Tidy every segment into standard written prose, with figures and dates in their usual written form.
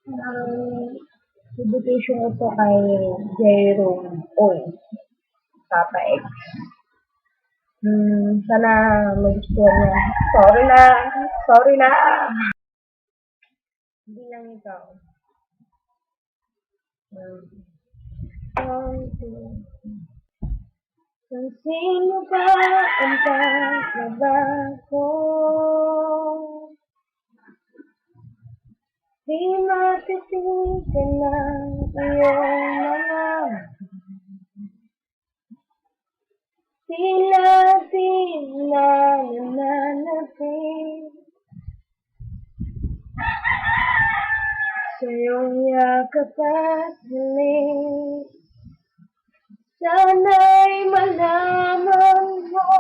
Ang dedication ito kay Jerome Oy, Papa X. Sana magustuhan niya. Sorry na. Hindi lang ikaw. Kung sino ba ang pagbabago? Di matitigan ng iyong mga tila di na nananapin sa iyong yakap at halik. Sana'y malaman mo,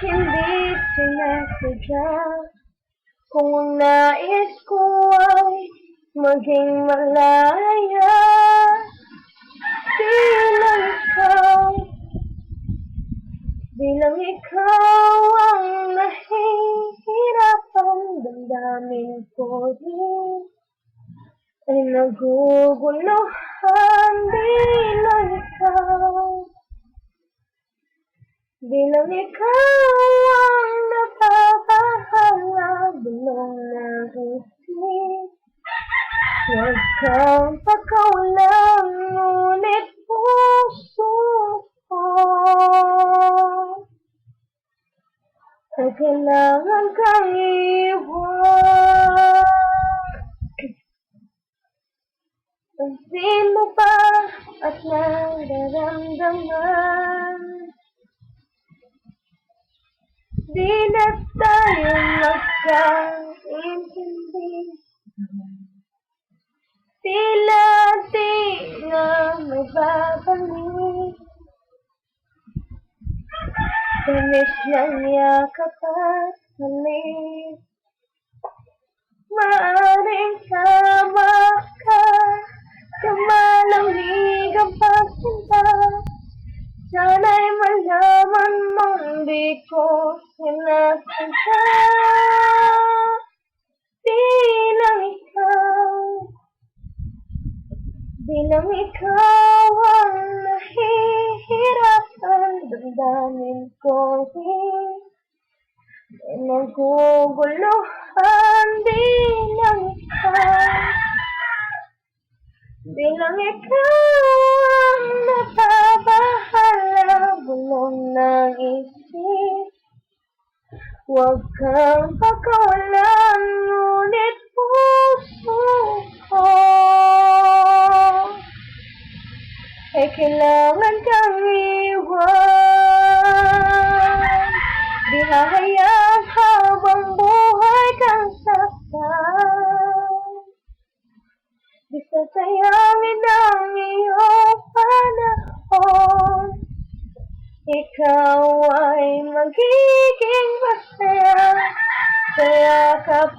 hindi sinasadya. Kung ang nais ko ay maging malaya, bilang ikaw ang nahihirapan, damdamin ko rin ay naguguluhan. Bilang ikaw ang napapahala, bulong ng isip. Huwag kang pakawalan, ngunit puso ko ay kailangan kang iwan. Pansin mo ba at nararamdaman? Di na tayo magkaintindi, tila di na mababalik. Tamis ng yakap at halik, maaaring sama ka, lumalamig ang pagsinta. Sana'y malaman mong di ko sinasadya. Bilang ikaw ang nahihirapan, damdamin ko rin ay naguguluhan. Bilang ikaw ang napapahala, bulong ng isip. Huwag kang pakawalan, ngunit puso ko ay kailangan kang iwan. Di hahayaan habang buhay kang saktan. Di sasayangin ang iyong panahon. Ikaw ay magiging masaya sa yakap